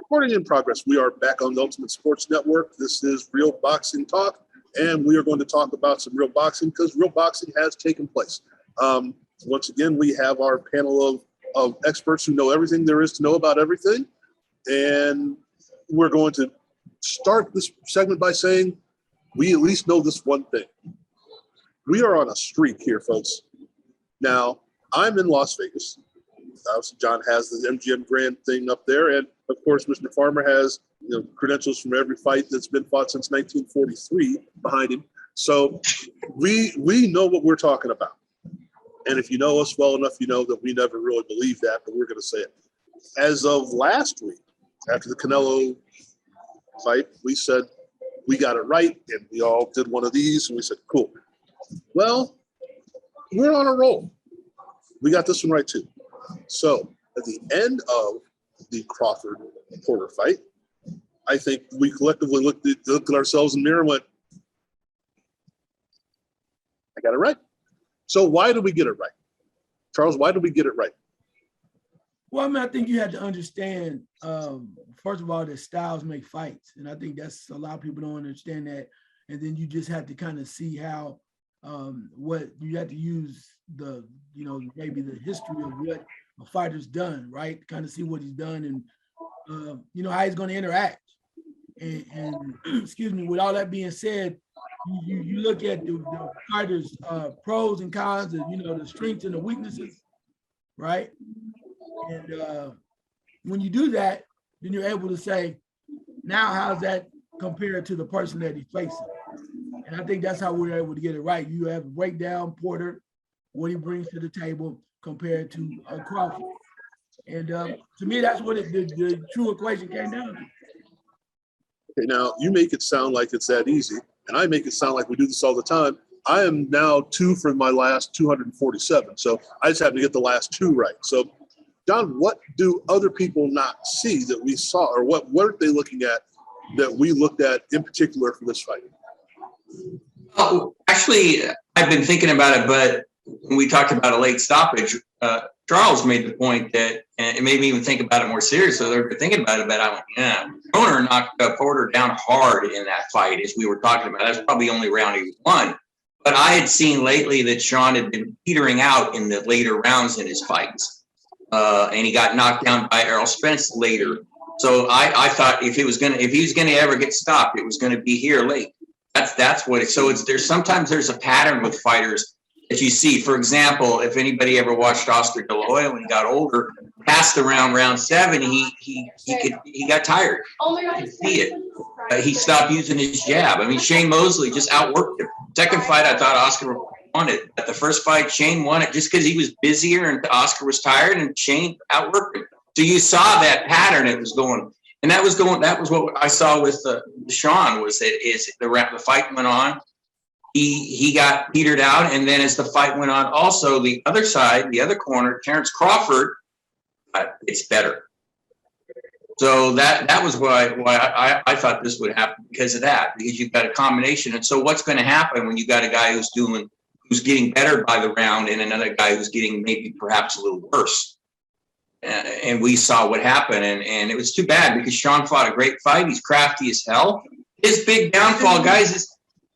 Recording in progress. We are back on the Ultimate Sports Network. This is Real Boxing Talk, and we are going to talk about some real boxing because real boxing has taken place. Once again, we have our panel of experts who know everything there is to know about everything, and we're going to start this segment by saying we at least know this one thing. We are on a streak here, folks. Now, I'm in Las Vegas. Obviously, John has the MGM Grand thing up there, and of course, Mr. Farmer has credentials from every fight that's been fought since 1943 behind him. So we know what we're talking about. And if you know us well enough, you know that we never really believed that, but we're going to say it. As of last week, after the Canelo fight, we said we got it right, and we all did one of these, and we said, cool. Well, we're on a roll. We got this one right, too. So at the end of the Crawford Porter fight, I think we collectively looked at ourselves in the mirror and went, I got it right. So why did we get it right? Charles, why did we get it right? Well, I mean, I think you had to understand, first of all, that styles make fights. And I think that's a lot of people don't understand that. And then you just have to kind of see how, what you have to use maybe the history of what a fighter's done, right? Kind of see what he's done and, how he's going to interact. And excuse me, with all that being said, you look at the fighters' pros and cons, and, the strengths and the weaknesses, right? And when you do that, then you're able to say, now how's that compared to the person that he's facing? And I think that's how we're able to get it right. You have to break down Porter, what he brings to the table compared to Crawford. And to me, that's what the true equation came down to. Okay, now you make it sound like it's that easy, and I make it sound like we do this all the time. I am now 2 for my last 247, so I just have to get the last 2 right. So, John, what do other people not see that we saw, or what weren't they looking at that we looked at in particular for this fight? Oh, actually, I've been thinking about it, but when we talked about a late stoppage, Charles made the point that, and it made me even think about it more seriously. They're thinking about it, but I went, yeah. Conor knocked Porter down hard in that fight, as we were talking about. That's probably the only round he won. But I had seen lately that Sean had been petering out in the later rounds in his fights. And he got knocked down by Errol Spence later. So I thought if he was gonna ever get stopped, it was gonna be here late. That's what it. So sometimes there's a pattern with fighters that you see. For example, if anybody ever watched Oscar De La Hoya when he got older, past around round 7, he got tired. Oh my God, you see it. He stopped using his jab. I mean, Shane Mosley just outworked him. Second fight, I thought Oscar won it. But the first fight, Shane won it just because he was busier and Oscar was tired, and Shane outworked him. So you saw that pattern. It was going. And that was what I saw with Sean, was that the fight went on. He got petered out, and then as the fight went on, also the other side, the other corner, Terence Crawford, it's better. So that was why I thought this would happen, because of that, because you've got a combination. And so what's going to happen when you got a guy who's getting better by the round and another guy who's getting maybe perhaps a little worse? And we saw what happened, and it was too bad because Sean fought a great fight. He's crafty as hell. His big downfall, guys,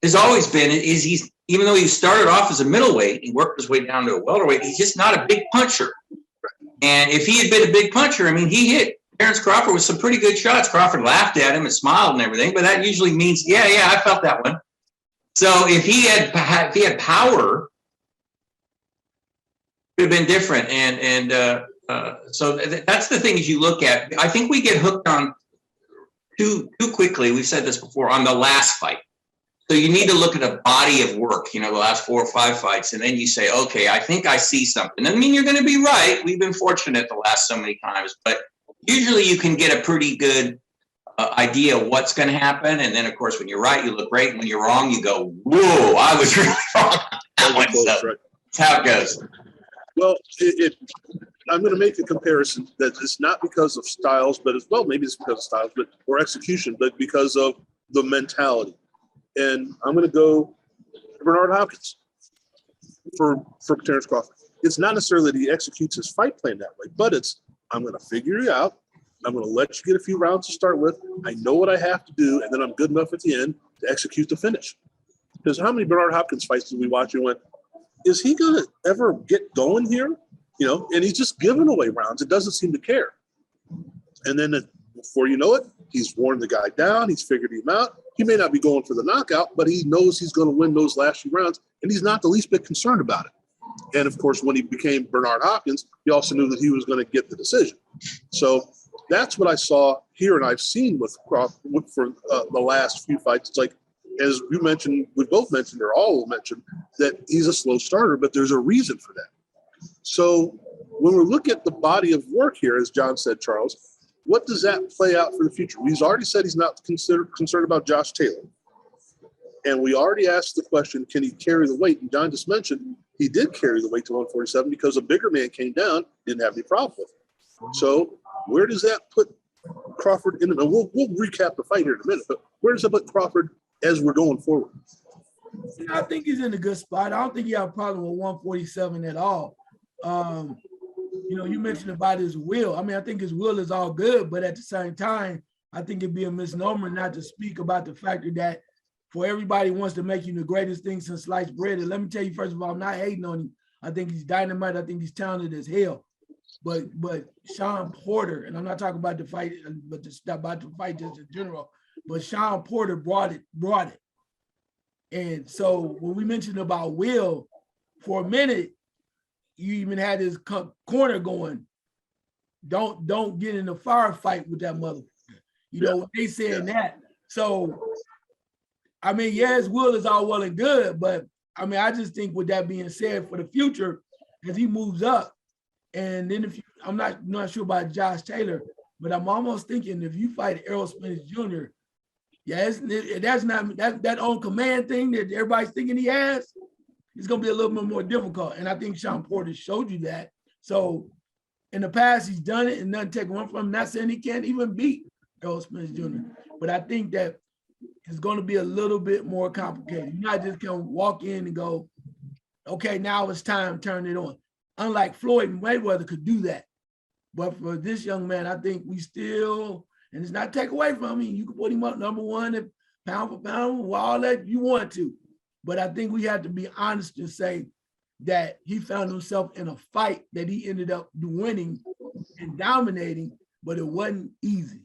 has always been he's even though he started off as a middleweight, he worked his way down to a welterweight. He's just not a big puncher. And if he had been a big puncher, I mean, he hit Terence Crawford with some pretty good shots. Crawford laughed at him and smiled and everything, but that usually means, yeah, I felt that one. So if he had power, it would have been different. So that's the things you look at. I think we get hooked on too quickly. We've said this before on the last fight. So you need to look at a body of work, the last 4 or 5 fights, and then you say, okay, I think I see something. I mean, you're going to be right. We've been fortunate the last so many times, but usually you can get a pretty good idea of what's going to happen. And then, of course, when you're right, you look great. When you're wrong, you go, whoa, I was really wrong. That's how it goes. Well, I'm going to make a comparison that it's not because of styles, but as well, maybe it's because of styles, or execution, but because of the mentality. And I'm going to go Bernard Hopkins for Terence Crawford. It's not necessarily that he executes his fight plan that way, but I'm going to figure you out. I'm going to let you get a few rounds to start with. I know what I have to do, and then I'm good enough at the end to execute the finish. Because how many Bernard Hopkins fights did we watch and went, is he going to ever get going here? You know, and he's just giving away rounds. It doesn't seem to care. And then before you know it, he's worn the guy down. He's figured him out. He may not be going for the knockout, but he knows he's going to win those last few rounds, and he's not the least bit concerned about it. And, of course, when he became Bernard Hopkins, he also knew that he was going to get the decision. So that's what I saw here, and I've seen with Crawford for the last few fights. It's like, as you mentioned, we both mentioned, or all mentioned, that he's a slow starter, but there's a reason for that. So when we look at the body of work here, as John said, Charles, what does that play out for the future? He's already said he's not concerned about Josh Taylor. And we already asked the question, can he carry the weight? And John just mentioned he did carry the weight to 147 because a bigger man came down, didn't have any problem with it. So where does that put Crawford in? And we'll recap the fight here in a minute, but where does that put Crawford as we're going forward? I think he's in a good spot. I don't think he have a problem with 147 at all. You know, you mentioned about his will. I mean, I think his will is all good, but at the same time, I think it'd be a misnomer not to speak about the factor that for everybody wants to make you the greatest thing since sliced bread. And let me tell you, first of all, I'm not hating on him. I think he's dynamite. I think he's talented as hell. But Sean Porter, and I'm not talking about the fight, but just about the fight just in general, but Sean Porter brought it. And so when we mentioned about Will, for a minute, you even had his corner going, don't get in a firefight with that motherfucker. You know, they saying that. So, I mean, yes, Will is all well and good, but I mean, I just think with that being said, for the future, as he moves up, and then I'm not sure about Josh Taylor, but I'm almost thinking if you fight Errol Spence Jr., that's not that on command thing that everybody's thinking he has. It's going to be a little bit more difficult. And I think Sean Porter showed you that. So in the past, he's done it and nothing taken one from him. Not saying he can't even beat Errol Spence Jr. But I think that it's going to be a little bit more complicated. You're not just going to walk in and go, okay, now it's time, turn it on. Unlike Floyd and Mayweather could do that. But for this young man, I think we still, and it's not take away from him. You can put him up number one and pound for pound, all that you want to. But I think we have to be honest and say that he found himself in a fight that he ended up winning and dominating, but it wasn't easy.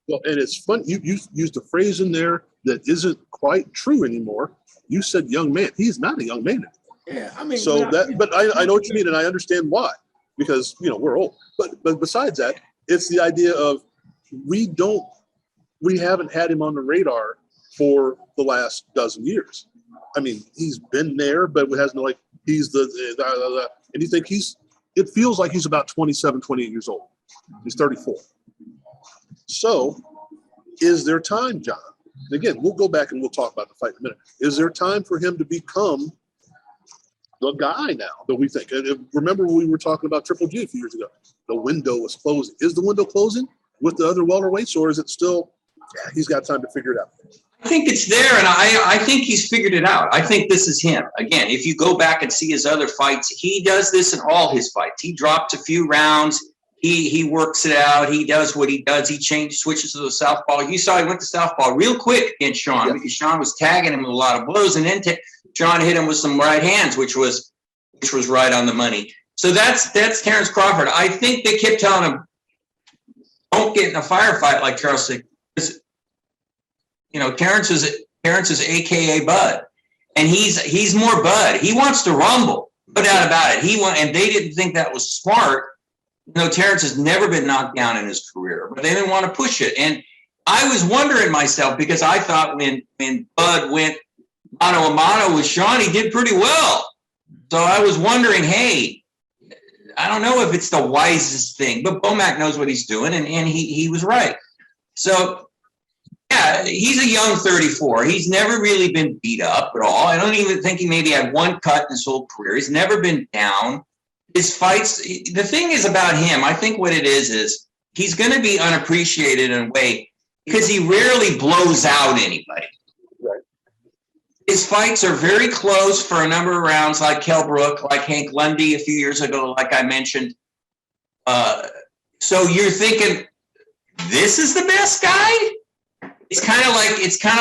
Well, and it's fun. You used a phrase in there that isn't quite true anymore. You said young man. He's not a young man. Yeah, I mean. So but I know what you mean, and I understand why, because, you know, we're old. But besides that, it's the idea of we haven't had him on the radar for the last dozen years. I mean, he's been there, but it has no, like, he's and you think it feels like he's about 27, 28 years old. He's 34. So is there time, John? And again, we'll go back and we'll talk about the fight in a minute. Is there time for him to become the guy now that we think? And remember we were talking about Triple G a few years ago. The window was closing. Is the window closing with the other welterweights, or is it still, he's got time to figure it out? I think it's there, and I think he's figured it out. I think this is him. Again, if you go back and see his other fights, he does this in all his fights. He drops a few rounds. He works it out. He does what he does. He switches to the southpaw. You saw he went to southpaw real quick against Sean because Sean was tagging him with a lot of blows, and then Sean hit him with some right hands, which was right on the money. So that's Terence Crawford. I think they kept telling him, don't get in a firefight like Charles said. You know, Terence is AKA Bud, and he's more Bud. He wants to rumble, no doubt about it. And they didn't think that was smart. You know, Terence has never been knocked down in his career, but they didn't want to push it. And I was wondering myself, because I thought when Bud went mano a mano with Sean, he did pretty well. So I was wondering, hey, I don't know if it's the wisest thing, but Bomac knows what he's doing, and he was right. So. Yeah, he's a young 34. He's never really been beat up at all. I don't even think he maybe had one cut in his whole career. He's never been down. His fights, the thing is about him, I think what it is he's going to be unappreciated in a way because he rarely blows out anybody. Right. His fights are very close for a number of rounds, like Kell Brook, like Hank Lundy a few years ago, like I mentioned. So you're thinking, this is the best guy. It's kind of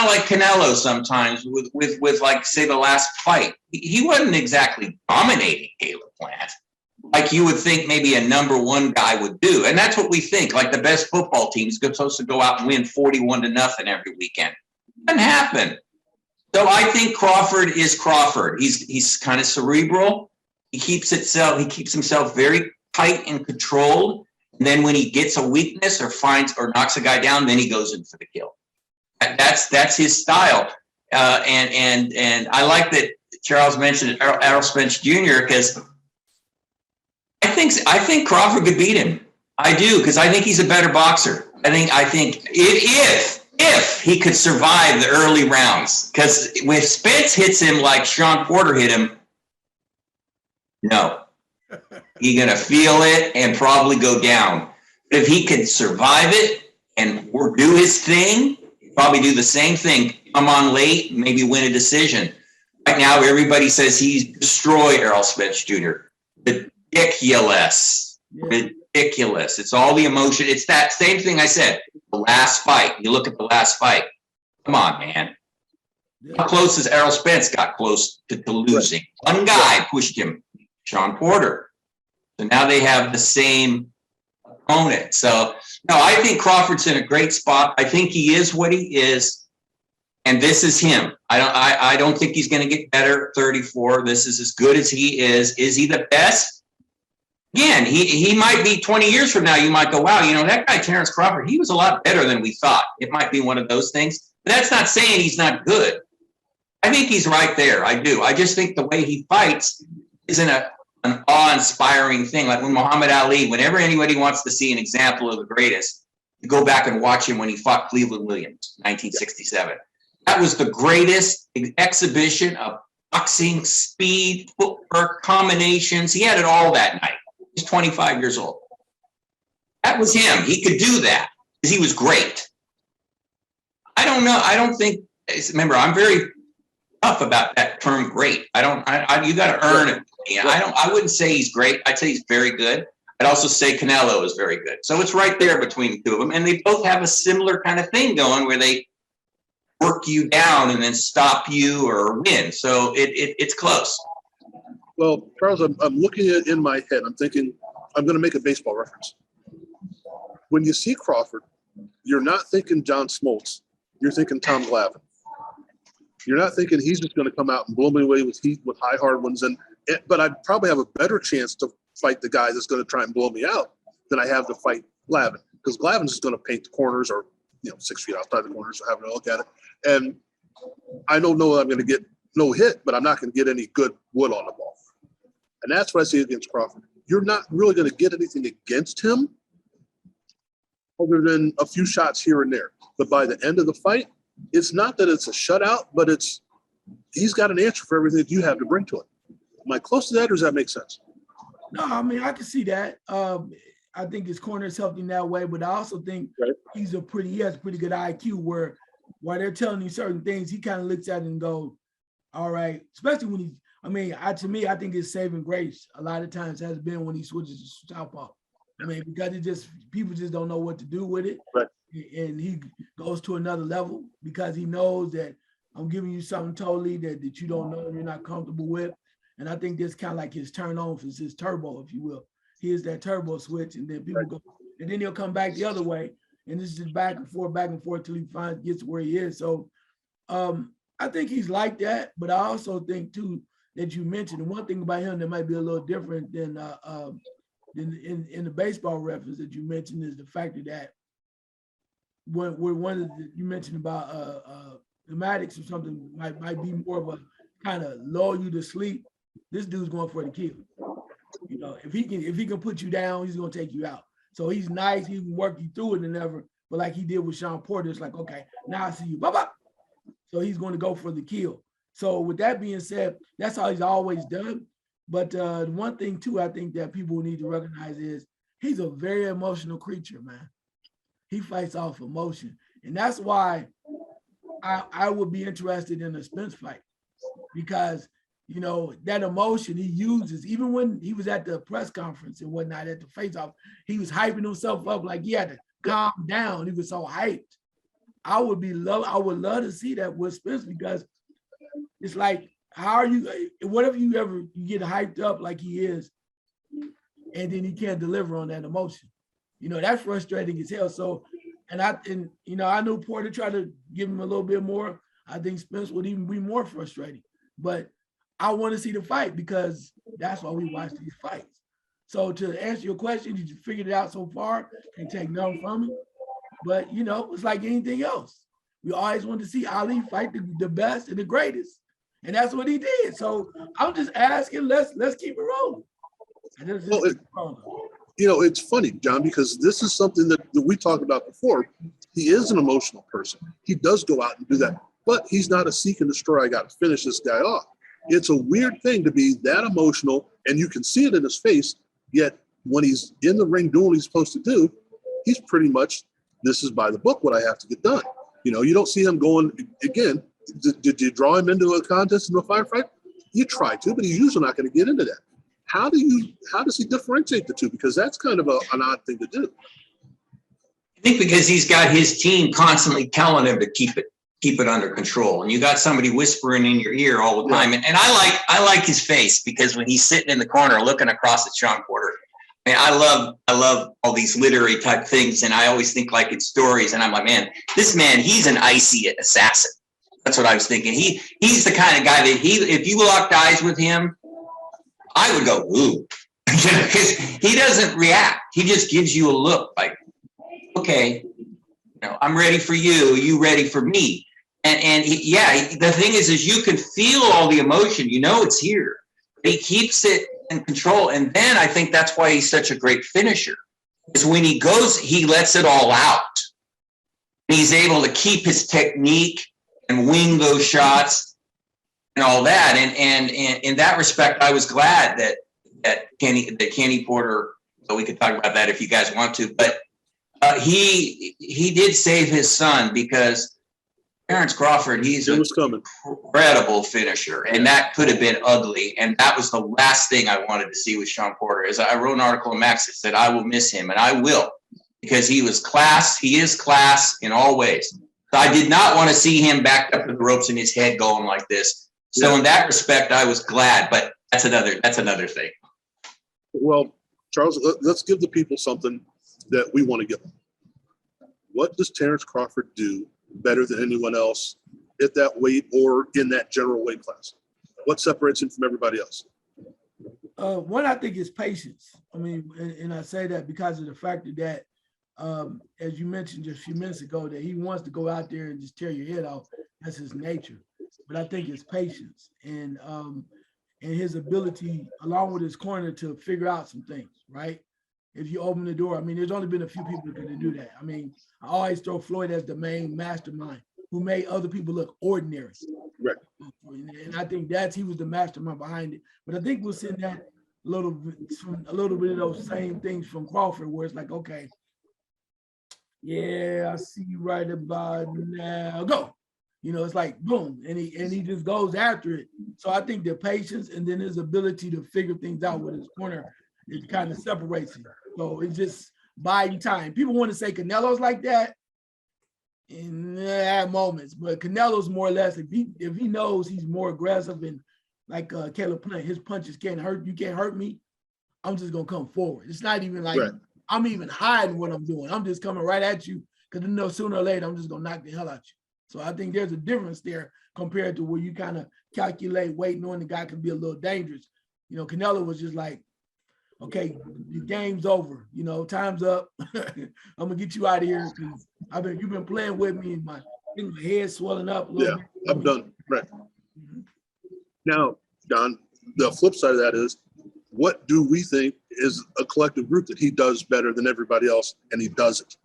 like Canelo sometimes with like, say, the last fight. He wasn't exactly dominating Caleb Plant like you would think maybe a number one guy would do. And that's what we think, like the best football teams are supposed to go out and win 41-0 every weekend. It doesn't happen. So I think Crawford is Crawford. He's kind of cerebral. He keeps himself very tight and controlled. And then when he gets a weakness or knocks a guy down, then he goes in for the kill. That's his style. And I like that Charles mentioned Errol Spence Jr. because I think Crawford could beat him. I do, because I think he's a better boxer. I think if he could survive the early rounds, because when Spence hits him like Sean Porter hit him, no, he's gonna feel it and probably go down. If he could survive it and do his thing, probably do the same thing. Come on late, maybe win a decision. Right now, everybody says he's destroyed Errol Spence Jr. Ridiculous. Ridiculous. It's all the emotion. It's that same thing I said. The last fight. You look at the last fight. Come on, man. How close has Errol Spence got close to losing? One guy pushed him, Sean Porter. So now they have the same opponent. So, no, I think Crawford's in a great spot. I think he is what he is. And this is him. I don't think he's going to get better at 34. This is as good as he is. Is he the best? Again, he might be 20 years from now. You might go, wow, that guy, Terence Crawford, he was a lot better than we thought. It might be one of those things. But that's not saying he's not good. I think he's right there. I do. I just think the way he fights isn't an awe-inspiring thing. Like when Muhammad Ali, whenever anybody wants to see an example of the greatest, you go back and watch him when he fought Cleveland Williams, 1967. That was the greatest exhibition of boxing, speed, footwork, combinations. He had it all that night. He's 25 years old. That was him. He could do that because he was great. I don't know. I don't think, remember, I'm very tough about that term great. You got to earn it. I wouldn't say he's great. I'd say he's very good. I'd also say Canelo is very good. So it's right there between the two of them. And they both have a similar kind of thing going where they work you down and then stop you or win. So it's close. Well, Charles, I'm looking at it in my head. I'm thinking, I'm going to make a baseball reference. When you see Crawford, you're not thinking John Smoltz. You're thinking Tom Glavine. You're not thinking he's just going to come out and blow me away with high hard ones. But I'd probably have a better chance to fight the guy that's going to try and blow me out than I have to fight Glavine, because Glavine's just going to paint the corners or 6 feet outside the corners, so having a look at it. And I don't know that I'm going to get no hit, but I'm not going to get any good wood on the ball. And that's what I see against Crawford. You're not really going to get anything against him other than a few shots here and there. But by the end of the fight, it's not that it's a shutout, but he's got an answer for everything that you have to bring to it. Am I close to that, or does that make sense? No, I mean, I can see that. I think his corners helped him that way, but I also think he has a pretty good IQ where while they're telling him certain things, he kind of looks at it and goes, all right, especially when to me, I think his saving grace a lot of times has been when he switches to southpaw. I mean, because people just don't know what to do with it. Right. And he goes to another level because he knows that I'm giving you something totally that you don't know and you're not comfortable with. And I think that's kind of like his turn on, his turbo, if you will. He is that turbo switch, and then people go, and then he'll come back the other way. And this is just back and forth till he finally gets where he is. So I think he's like that, but I also think too that you mentioned, and one thing about him that might be a little different than in the baseball reference that you mentioned is the fact that you mentioned about the Maddox or something might be more of a kind of lull you to sleep. This dude's going for the kill. If he can put you down, he's gonna take you out. So he's nice, he can work you through it and never, but like he did with Sean Porter, it's like, okay, now I see you, bye-bye. So he's going to go for the kill. So with that being said, that's how he's always done. But one thing too, I think that people need to recognize is he's a very emotional creature, man. He fights off emotion. And that's why I would be interested in a Spence fight, because that emotion he uses, even when he was at the press conference and whatnot at the face-off, he was hyping himself up like he had to calmed down. He was so hyped. I would love to see that with Spence, because it's like, how are you? What if you get hyped up like he is, and then he can't deliver on that emotion? That's frustrating as hell. So, I know Porter tried to give him a little bit more. I think Spence would even be more frustrating. But I want to see the fight, because that's why we watch these fights. So to answer your question, did you figure it out so far? Can't take nothing from it. But it's like anything else. We always want to see Ali fight the best and the greatest, and that's what he did. So I'm just asking, let's keep it rolling. It's funny, John, because this is something that we talked about before. He is an emotional person. He does go out and do that, but he's not a seek and destroy. I got to finish this guy off. It's a weird thing to be that emotional, and you can see it in his face. Yet when he's in the ring doing what he's supposed to do, he's pretty much, this is by the book, what I have to get done. You don't see him going, again, did you draw him into a contest, into a firefight? You try to, but he's usually not going to get into that. How does he differentiate the two? Because that's kind of an odd thing to do. I think because he's got his team constantly telling him to keep it under control. And you got somebody whispering in your ear all the time. And I like his face, because when he's sitting in the corner looking across at Sean Porter, I love all these literary type things, and I always think like it's stories, and I'm like, man, this man, he's an icy assassin. That's what I was thinking. He's the kind of guy that if you locked eyes with him, I would go, ooh, because he doesn't react. He just gives you a look like, okay, I'm ready for you. You ready for me? And the thing is you can feel all the emotion. It's here. He keeps it in control. And then I think that's why he's such a great finisher, is when he goes, he lets it all out. He's able to keep his technique and wing those shots and all that. And in that respect, I was glad that Kenny Porter, so we could talk about that if you guys want to, but he did save his son, because Terence Crawford, he's an incredible finisher, and that could have been ugly. And that was the last thing I wanted to see with Sean Porter. As I wrote an article in Max that said, I will miss him, and I will, because he was class. He is class in all ways. So I did not want to see him backed up to the ropes and his head going like this. So in that respect, I was glad, but that's another thing. Well, Charles, let's give the people something that we want to give them. What does Terence Crawford do better than anyone else at that weight or in that general weight class? What separates him from everybody else? One, I think, is patience. And I say that because of the fact that, as you mentioned just a few minutes ago, that he wants to go out there and just tear your head off. That's his nature. But I think it's patience and his ability, along with his corner, to figure out some things, right? If you open the door, there's only been a few people that can do that. I always throw Floyd as the main mastermind who made other people look ordinary. Right. And I think he was the mastermind behind it. But I think we'll see that a little bit of those same things from Crawford, where it's like, okay, yeah, I see you right about now, go. It's like boom, and he just goes after it. So I think the patience and then his ability to figure things out with his corner, it kind of separates him. So it's just biding time. People want to say Canelo's like that in moments, but Canelo's more or less, if he knows he's more aggressive and like Caleb Plant, his punches can't hurt. You can't hurt me. I'm just gonna come forward. It's not even like I'm even hiding what I'm doing. I'm just coming right at you, because sooner or later I'm just gonna knock the hell out you. So I think there's a difference there compared to where you kind of calculate weight, knowing the guy can be a little dangerous. Canelo was just like, okay, the game's over. Time's up. I'm gonna get you out of here, because you've been playing with me, and my head's swelling up a little bit. I'm done. Right. Mm-hmm. Now, Don, the flip side of that is, what do we think is a collective group that he does better than everybody else, and he doesn't?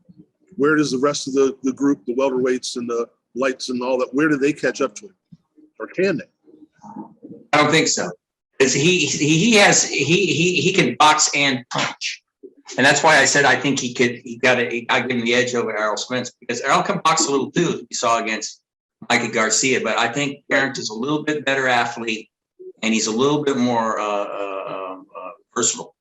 Where does the rest of the group, the welterweights and the lights and all that, where do they catch up to him, or can they? I don't think so. Because he can box and punch, and that's why I said I think I give him the edge over Errol Spence, because Errol can box a little too. We saw against Mikey Garcia, but I think Terence is a little bit better athlete, and he's a little bit more versatile,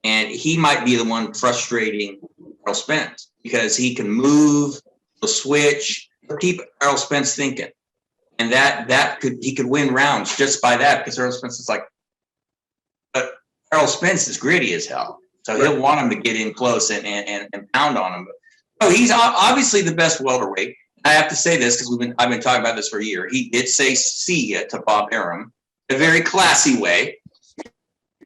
and he might be the one frustrating Errol Spence. because he can move, he'll switch, he'll keep Errol Spence thinking. And he could win rounds just by that, because Errol Spence is like, but Errol Spence is gritty as hell. So he'll want him to get in close and pound on him. Oh, he's obviously the best welterweight. I have to say this because I've been talking about this for a year. He did say see ya to Bob Arum in a very classy way.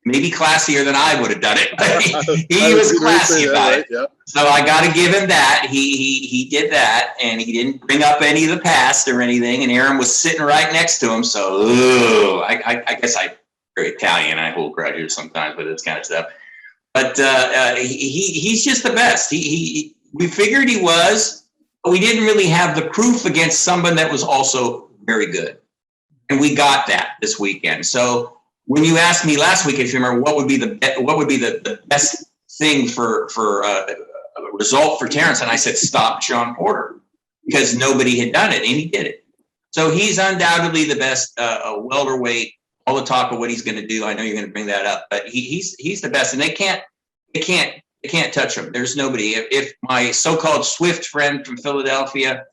Maybe classier than I would have done it. But he was classy about it. Yeah. So I got to give him that. He did that, and he didn't bring up any of the past or anything. And Arum was sitting right next to him. So I guess I'm very Italian. I hold grudges sometimes with this kind of stuff. But he's just the best. We figured he was, but we didn't really have the proof against someone that was also very good. And we got that this weekend. So when you asked me last week, if you remember, what would be the best thing for a result for Terence, and I said stop Sean Porter, because nobody had done it, and he did it. So he's undoubtedly the best welterweight. All the talk of what he's going to do, I know you're going to bring that up, but he's the best, and they can't touch him. There's nobody. If my so-called Swift friend from Philadelphia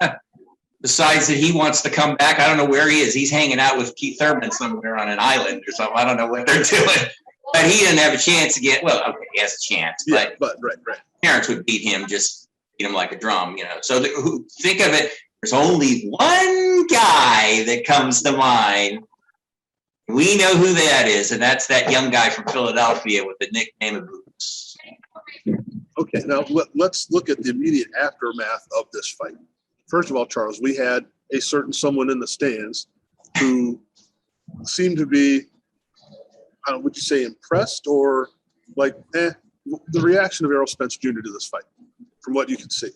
decides that he wants to come back, I don't know where he is. He's hanging out with Keith Thurman somewhere on an island or something. I don't know what they're doing. But he didn't have a chance to get, well, okay, he has a chance. Yeah, but right. Terence would beat him like a drum, So think of it, there's only one guy that comes to mind. We know who that is, and that's that young guy from Philadelphia with the nickname of Boots. Okay, now let's look at the immediate aftermath of this fight. First of all, Charles, we had a certain someone in the stands who seemed to be, I don't know, would you say impressed or like, the reaction of Errol Spence Jr. to this fight, from what you can see?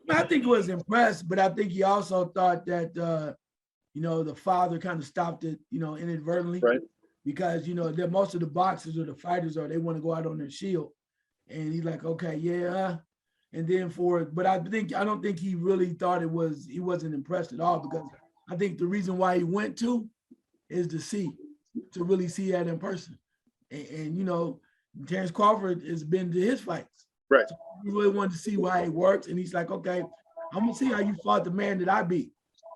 I think he was impressed, but I think he also thought that, the father kind of stopped it, inadvertently. Right. Because, that most of the boxers or the fighters they want to go out on their shield. And he's like, okay, yeah. And then but I don't think he really thought he wasn't impressed at all, because I think the reason why he went to is to really see that in person. And Terence Crawford has been to his fights. Right. So he really wanted to see why it works. And he's like, okay, I'm going to see how you fought the man that I beat.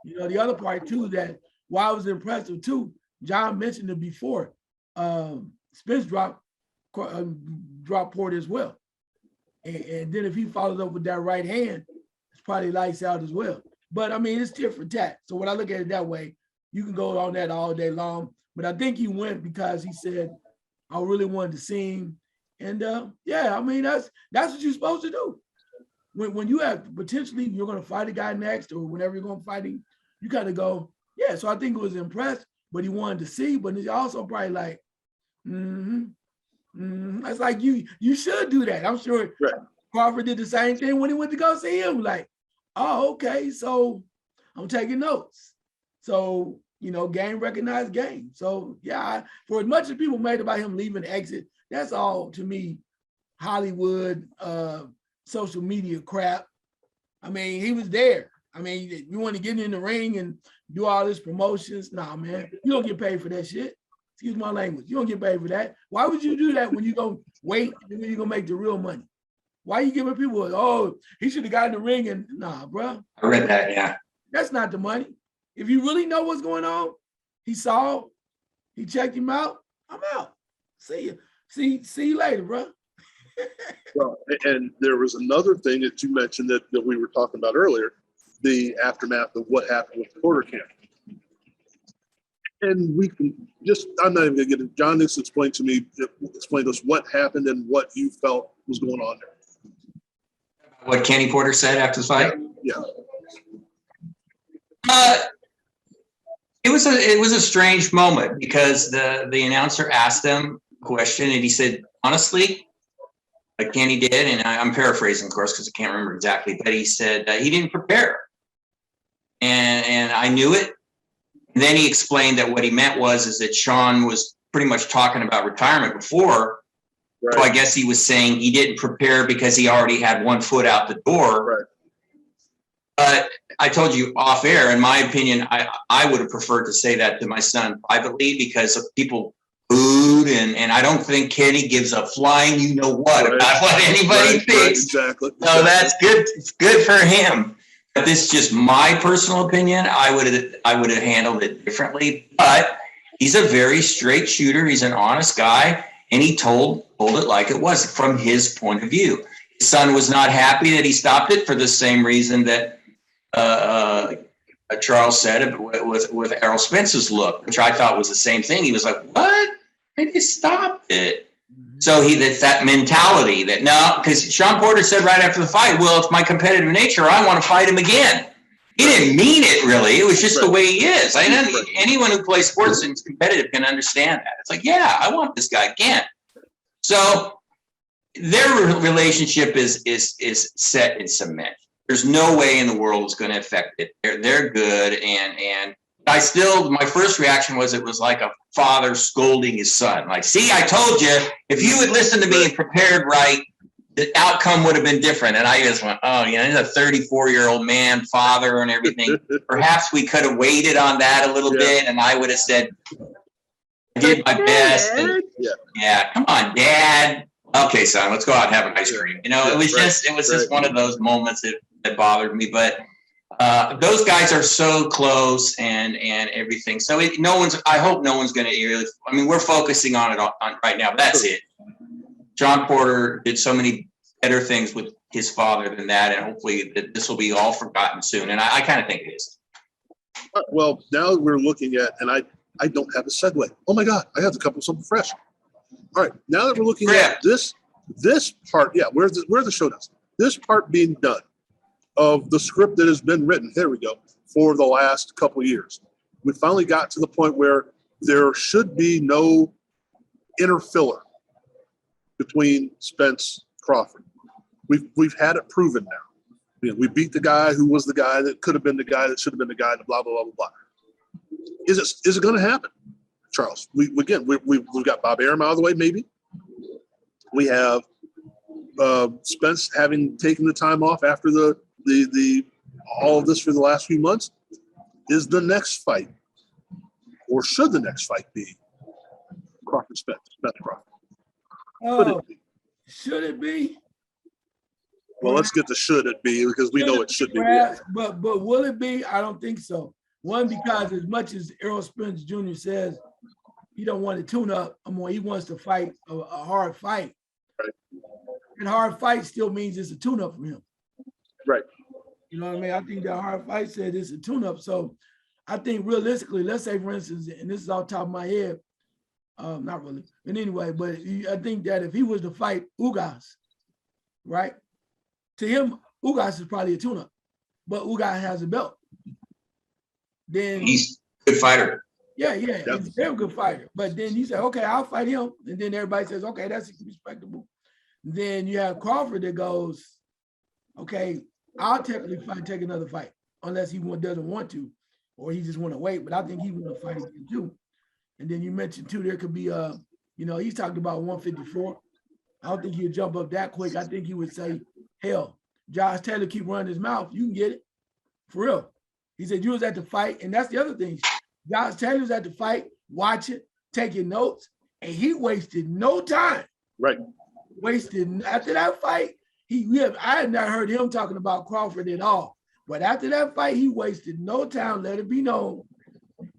The other part too, that why I was impressed with too, John mentioned it before, Spence dropped Porter as well. And then if he follows up with that right hand, it's probably lights out as well. But I mean, it's tit for tat. So when I look at it that way, you can go on that all day long. But I think he went because he said, I really wanted to see him. And I mean, that's what you're supposed to do. When you have potentially you're going to fight a guy next, or whenever you're going to fight him, you got to go, yeah. So I think he was impressed, but he wanted to see, but he's also probably like, It's like you should do that. I'm sure right. Crawford did the same thing when he went to go see him. Like, oh, okay, so I'm taking notes. So, game recognized game. So yeah, for as much as people made about him leaving the exit, that's all to me Hollywood social media crap. I mean, he was there. I mean, you want to get in the ring and do all this promotions? Nah, man, you don't get paid for that shit. Excuse my language. You don't get paid for that. Why would you do that when you go wait and then you're gonna make the real money? Why are you giving people, he should have gotten in the ring and nah, bro. I read that, yeah. That's not the money. If you really know what's going on, he checked him out, I'm out. See you. See you later, bro. Well, and there was another thing that you mentioned that we were talking about earlier, the aftermath of what happened with the Porter camp. And we can I'm not even going to get it. John needs to explain to us what happened and what you felt was going on there. What Kenny Porter said after the fight? Yeah. It was a strange moment because the announcer asked him a question and he said, honestly, like Kenny did, and I'm paraphrasing, of course, because I can't remember exactly, but he said he didn't prepare. And I knew it. And then he explained that what he meant is that Sean was pretty much talking about retirement before. Right. So I guess he was saying he didn't prepare because he already had one foot out the door. Right. But I told you off air, in my opinion, I would have preferred to say that to my son privately, because people food, and I don't think Kenny gives a flying you know what about what anybody thinks. Right, exactly. So that's good. It's good for him. But this is just my personal opinion. I would have handled it differently. But he's a very straight shooter. He's an honest guy, and he told it like it was from his point of view. His son was not happy that he stopped it for the same reason that Charles said with Errol Spence's look, which I thought was the same thing. He was like, "What? I just stopped it." So that's that mentality that no, because Sean Porter said right after the fight, "Well, it's my competitive nature. I want to fight him again." He didn't mean it really. It was just the way he is. Anyone who plays sports and is competitive can understand that. It's like, yeah, I want this guy again. So their relationship is set in cement. There's no way in the world it's going to affect it. They're good, and my first reaction was it was like a father scolding his son. Like, see, I told you, if you had listened to me and prepared right, the outcome would have been different. And I just went, oh, he's a 34-year-old man, father, and everything. Perhaps we could have waited on that a little bit, and I would have said, I did my best. And, yeah, come on, Dad. Okay, son, let's go out and have an ice cream. It was just one of those moments that bothered me. But those guys are so close and everything. So I hope no one's going to really. I mean, we're focusing on it on right now. But that's it. John Porter did so many better things with his father than that, and hopefully this will be all forgotten soon. And I kind of think it is. Well, now we're looking at, and I don't have a segue. Oh my God, I have to come up with something fresh. All right, now that we're looking at this part, where's the show notes? This part being done of the script that has been written, here we go, for the last couple of years. We finally got to the point where there should be no inner filler between Spence Crawford. We've had it proven now. We beat the guy who was the guy that could have been the guy that should have been the guy, blah, blah, blah, blah, blah. Is it going to happen, Charles? We've got Bob Arum out of the way, maybe. We have Spence having taken the time off after the all of this for the last few months. Is the next fight, or should the next fight be Crawford Spence Crawford? Should it be? Well, let's get to should it be, because we know it should be. But will it be? I don't think so. One, because as much as Errol Spence Jr. says he don't want to tune up, he wants to fight a hard fight. Right. And hard fight still means it's a tune-up for him. Right. You know what I mean? I think that hard fight said it's a tune-up. So I think realistically, let's say, for instance, and this is off the top of my head, not really, but anyway, but I think that if he was to fight Ugas, right? To him, Ugas is probably a tune-up, but Ugas has a belt. Then he's a good fighter. Yeah, he's a very good fighter. But then you say, okay, I'll fight him. And then everybody says, okay, that's respectable. Then you have Crawford that goes, okay, I'll technically take another fight, unless he doesn't want to, or he just want to wait. But I think he want to fight again too. And then you mentioned too, there could be he's talking about 154. I don't think he'll jump up that quick. I think he would say, hell, Josh Taylor keep running his mouth. You can get it. For real. He said you was at the fight, and that's the other thing. Josh Taylor's at the fight, watching, taking notes, and he wasted no time. Right. After that fight, I had not heard him talking about Crawford at all. But after that fight, he wasted no time. Let it be known,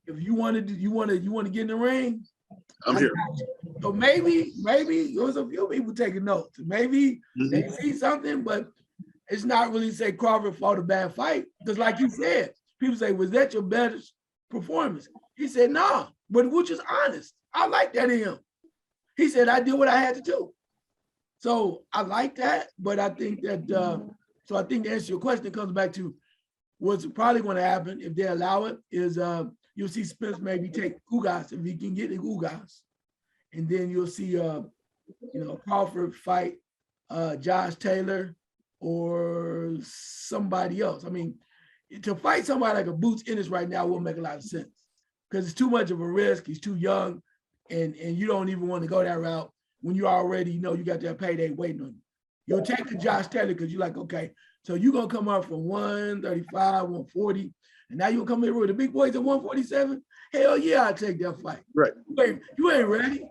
if you want to get in the ring, I'm here. So maybe there was a few people taking notes. Maybe they see something, but it's not really say Crawford fought a bad fight. Because like you said, people say, was that your best performance? He said, nah, but which is honest. I like that in him. He said, I did what I had to do. So I like that, but I think that, so I think to answer your question, it comes back to what's probably going to happen if they allow it is you'll see Spence maybe take Ugas if he can get the Ugas. And then you'll see, Crawford fight Josh Taylor or somebody else. I mean, to fight somebody like a Boots Ennis right now won't make a lot of sense because it's too much of a risk. He's too young, and you don't even want to go that route when you already you got that payday waiting on you. You'll take the Josh Taylor because you're like, okay, so you're going to come up from 135, 140, and now you'll come here with the big boys at 147. hell yeah, I'll take that fight. Right. You ain't ready.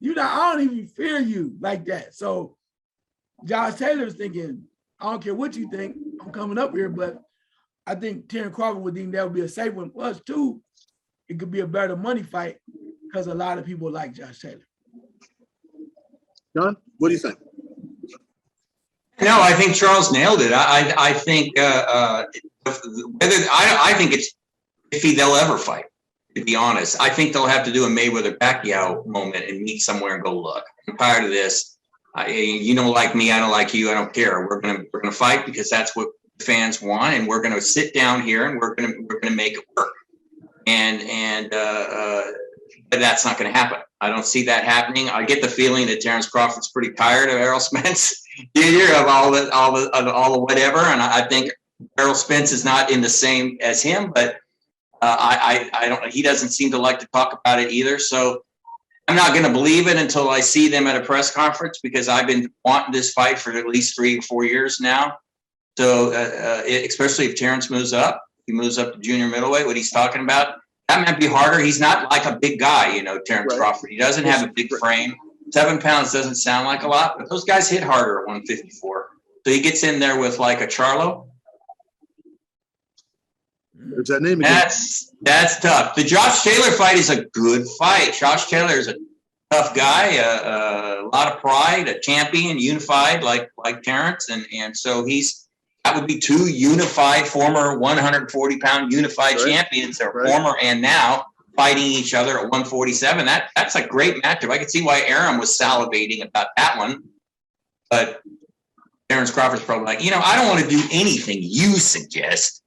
I don't even fear you like that. So Josh Taylor's thinking, I don't care what you think, I'm coming up here, but I think Terence Crawford would think that would be a safe one. Plus, two, it could be a better money fight because a lot of people like Josh Taylor. John, what do you think? No, I think Charles nailed it. I think I think it's iffy they'll ever fight. To be honest, I think they'll have to do a Mayweather-Pacquiao moment and meet somewhere and go, look, I'm tired of this. You don't like me, I don't like you, I don't care. We're gonna fight because that's what the fans want, and we're gonna sit down here and we're gonna make it work. But that's not gonna happen. I don't see that happening. I get the feeling that Terence Crawford's pretty tired of Errol Spence Jr. of all the whatever, and I think Errol Spence is not in the same as him, but I don't. He doesn't seem to like to talk about it either. So I'm not going to believe it until I see them at a press conference, because I've been wanting this fight for at least 3 or 4 years now. So especially if Terence moves up, he moves up to junior middleweight. What he's talking about, that might be harder. He's not like a big guy, Terence Crawford. He doesn't have a big frame. 7 pounds doesn't sound like a lot, but those guys hit harder at 154. So he gets in there with like a Charlo. There's that name again. That's tough. The Josh Taylor fight is a good fight. Josh Taylor is a tough guy, a lot of pride, a champion, unified like Terence, and so that would be 2 unified former 140-pound unified champions, or former and now, fighting each other at 147. That's a great matchup. I could see why Aaron was salivating about that one, but Terence Crawford's probably like, I don't want to do anything you suggest.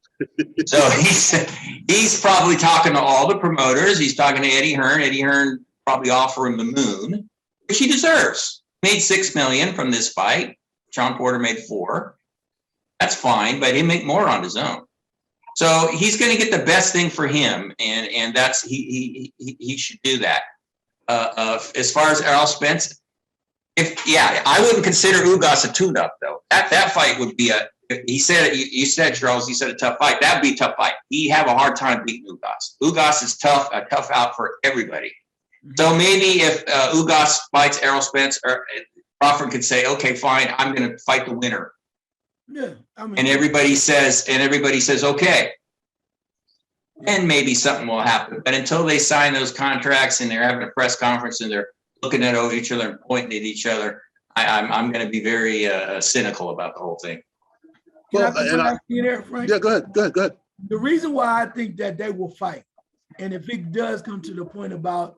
So he's probably talking to all the promoters. He's talking to Eddie Hearn. Eddie Hearn probably offer him the moon, which he deserves. Made $6 million from this fight. Sean Porter made $4 million. That's fine, but he'll make more on his own. So he's going to get the best thing for him, and that's he should do that. As far as Errol Spence, I wouldn't consider Ugas a tune-up though. That fight would be you said, Charles, you said a tough fight. That'd be a tough fight. He'd have a hard time beating Ugas. Ugas is tough, a tough out for everybody. So maybe if Ugas fights Errol Spence, or Crawford could say, okay, fine, I'm going to fight the winner. Yeah, and everybody says, okay. And maybe something will happen. But until they sign those contracts and they're having a press conference and they're looking at each other and pointing at each other, I'm going to be very cynical about the whole thing. Well, yeah, go ahead. The reason why I think that they will fight, and if it does come to the point about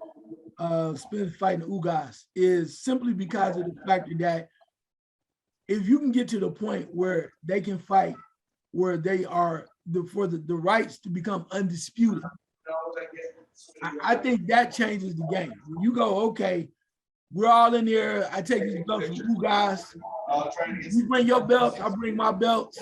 Spence fighting Ugas, is simply because of the fact that if you can get to the point where they can fight, where they are for the rights to become undisputed, I think that changes the game. When you go, okay, we're all in here. I take this belt from Ugas. You bring your belts, I bring my belts.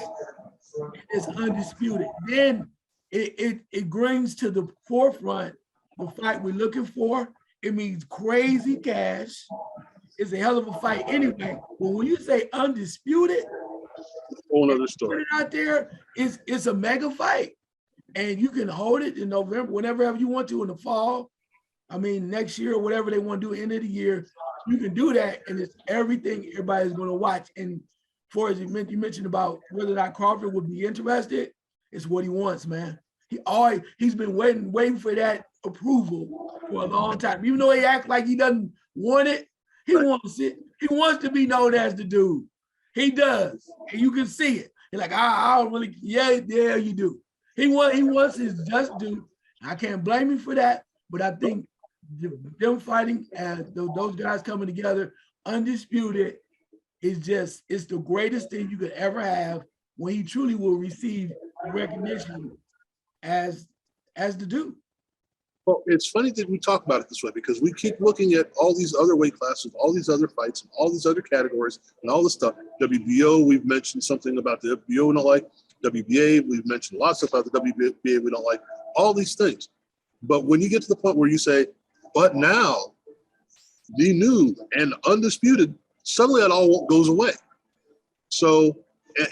It's undisputed. Then it brings to the forefront the fight we're looking for. It means crazy cash. It's a hell of a fight anyway. But when you say undisputed, whole other story. Put it out there, it's a mega fight. And you can hold it in November, whenever you want to in the fall. I mean, next year or whatever they want to do, end of the year, you can do that, and it's everything everybody's going to watch. And for as you mentioned about whether or not Crawford would be interested, it's what he wants, man. He's been waiting for that approval for a long time. Even though he acts like he doesn't want it, he wants it. He wants to be known as the dude. He does, and you can see it. He's like, I don't really, yeah, you do. He wants his just due. I can't blame him for that, but I think them fighting and those guys coming together, undisputed, it's the greatest thing you could ever have when he truly will receive recognition as the dude. Well, it's funny that we talk about it this way, because we keep looking at all these other weight classes, all these other fights, all these other categories, and all this stuff. WBO, we've mentioned something about the WBO we don't like. WBA, we've mentioned lots of stuff about the WBA we don't like. All these things. But when you get to the point where you say, but now the new and undisputed, suddenly that all goes away. So,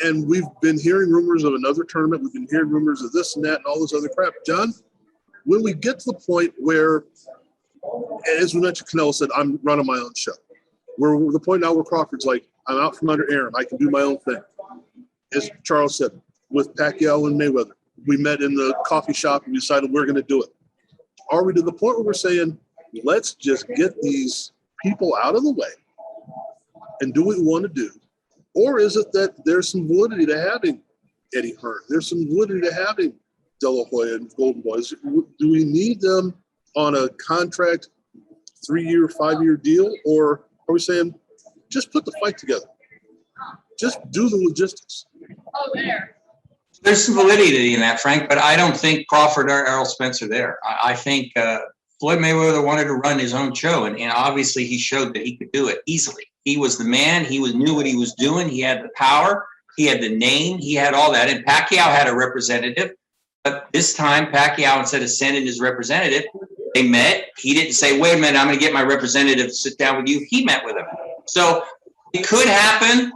and we've been hearing rumors of another tournament. We've been hearing rumors of this and that and all this other crap. John, when we get to the point where, as we mentioned, Canelo said, I'm running my own show. We're the point now where Crawford's like, I'm out from under Aaron. I can do my own thing. As Charles said, with Pacquiao and Mayweather, we met in the coffee shop and we decided we're going to do it. Are we to the point where we're saying, let's just get these people out of the way and do what we want to do? Or is it that there's some validity to having Eddie Hearn? There's some validity to having De La Hoya and Golden Boys. Do we need them on a contract 3-year, 5-year deal? Or are we saying, just put the fight together? Just do the logistics. Oh, there. There's some validity in that, Frank, but I don't think Crawford or Errol Spence are there. I think Floyd Mayweather wanted to run his own show, and obviously he showed that he could do it easily. He was the man. He knew what he was doing. He had the power. He had the name. He had all that. And Pacquiao had a representative. But this time, Pacquiao, instead of sending his representative, they met. He didn't say, wait a minute, I'm going to get my representative to sit down with you. He met with him. So it could happen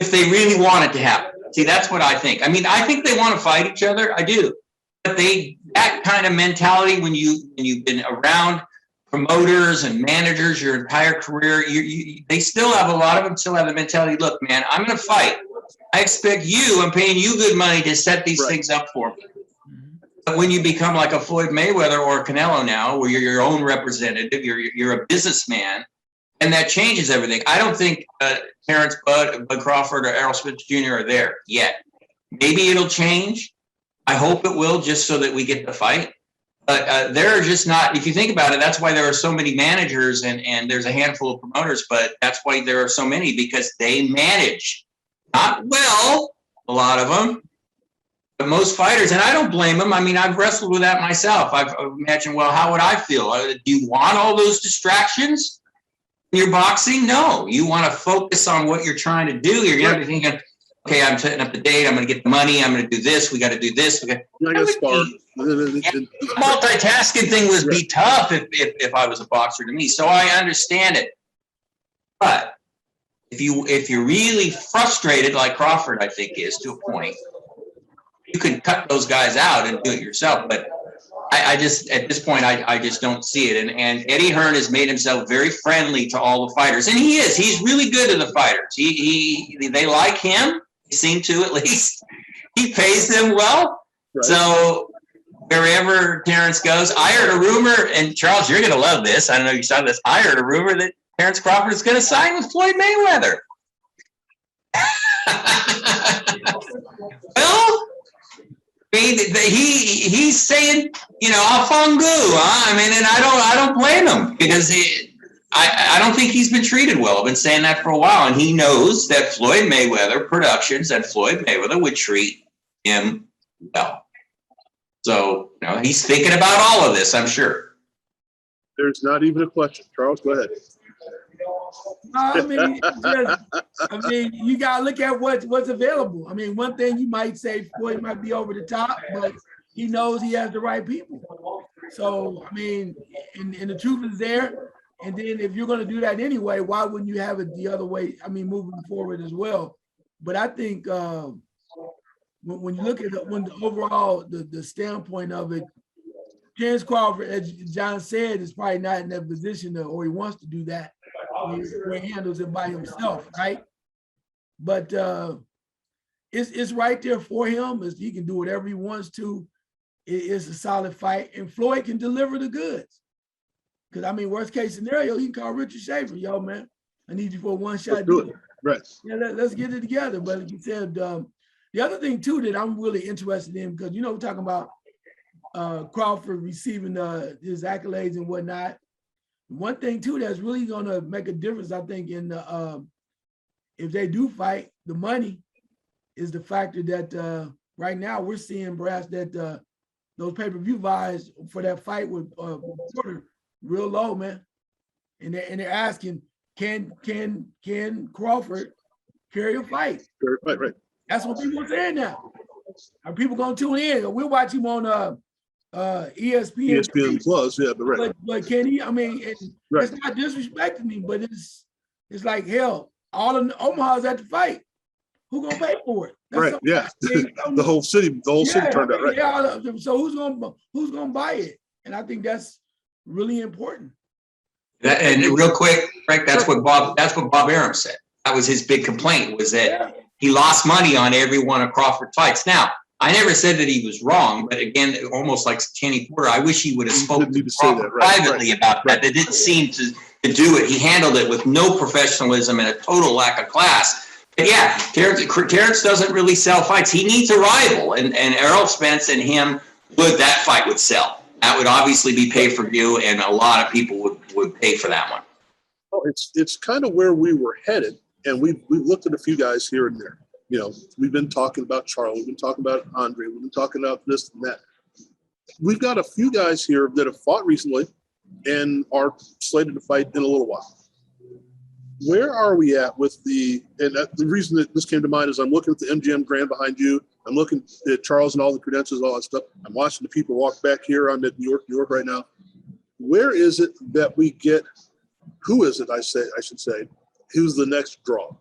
if they really want it to happen. See, that's what I think. I mean, I think they want to fight each other. I do. But that kind of mentality, when you've been around promoters and managers your entire career, they still have, a lot of them still have the mentality, look, man, I'm going to fight. I expect you, I'm paying you good money to set these things up for me. But when you become like a Floyd Mayweather or a Canelo now, where you're your own representative, you're a businessman, and that changes everything. I don't think Terence, Bud Crawford, or Errol Spence Jr. are there yet. Maybe it'll change. I hope it will, just so that we get the fight. But they're just not, if you think about it, that's why there are so many managers and there's a handful of promoters, but that's why there are so many, because they manage. Not well, a lot of them, but most fighters, and I don't blame them. I mean, I've wrestled with that myself. I've imagined, well, how would I feel? Do you want all those distractions in your boxing? No, you want to focus on what you're trying to do. You're going to be thinking, okay, I'm setting up the date. I'm going to get the money. I'm going to do this. We got to do this. Multitasking thing would be tough if I was a boxer to me. So I understand it. But if you're really frustrated, like Crawford, I think is to a point, you can cut those guys out and do it yourself. But I just, at this point, I just don't see it. And Eddie Hearn has made himself very friendly to all the fighters, and he is. He's really good to the fighters. They like him. They seem to, at least. He pays them well. Right. So wherever Terence goes, I heard a rumor, and Charles, you're going to love this. I don't know if you saw this. I heard a rumor that Terence Crawford is going to sign with Floyd Mayweather. Well, I mean, he's saying, I'll fungu, huh? I mean, and I don't blame him, because I don't think he's been treated well. I've been saying that for a while, and he knows that Floyd Mayweather Productions and Floyd Mayweather would treat him well. So, he's thinking about all of this, I'm sure. There's not even a question. Charles, go ahead. I mean, you gotta look at what's available. I mean, one thing you might say, Floyd might be over the top, but he knows he has the right people. So, I mean, and the truth is there. And then if you're going to do that anyway, why wouldn't you have it the other way? I mean, moving forward as well. But I think when you look at the overall the standpoint of it, Terence Crawford, as John said, is probably not in that position or he wants to do that. Where he handles it by himself, right? But it's right there for him. He can do whatever he wants to. It's a solid fight, and Floyd can deliver the goods. Because I mean, worst case scenario, he can call Richard Schaefer, yo, man, I need you for a one-shot deal. Right. Yeah, let's get it together. But like you said, the other thing too that I'm really interested in, because we're talking about Crawford receiving his accolades and whatnot. One thing too that's really gonna make a difference, I think, in if they do fight, the money is the factor that right now we're seeing perhaps that those pay-per-view buys for that fight with Porter real low, man, and they're asking, can Crawford carry a fight? Right. That's what people are saying now. Are people gonna tune in? We'll watch him on ESPN Plus, yeah, but right. But can he? I mean, it's not disrespecting me, but it's like hell. All of Omaha's at the fight. Who gonna pay for it? That's right. Yeah. The whole city turned out right. Yeah. So who's gonna buy it? And I think that's really important. And real quick, Frank, that's what Bob Arum said. That was his big complaint, was that he lost money on every one of Crawford's fights. Now, I never said that he was wrong, but again, almost like Kenny Porter, I wish he would have spoken to Crawford privately about that. They didn't seem to do it. He handled it with no professionalism and a total lack of class. But yeah, Terence doesn't really sell fights. He needs a rival, and Errol Spence and him that fight would sell. That would obviously be pay-per-view, and a lot of people would pay for that one. Well, it's kind of where we were headed, and we've looked at a few guys here and there. You know, we've been talking about Charles, we've been talking about Andre, we've been talking about this and that. We've got a few guys here that have fought recently and are slated to fight in a little while. Where are we at with the reason that this came to mind is I'm looking at the MGM Grand behind you. I'm looking at Charles and all the credentials, all that stuff. I'm watching the people walk back here. I'm at New York right now. Where is it that we get, who is it, I should say, who's the next draw?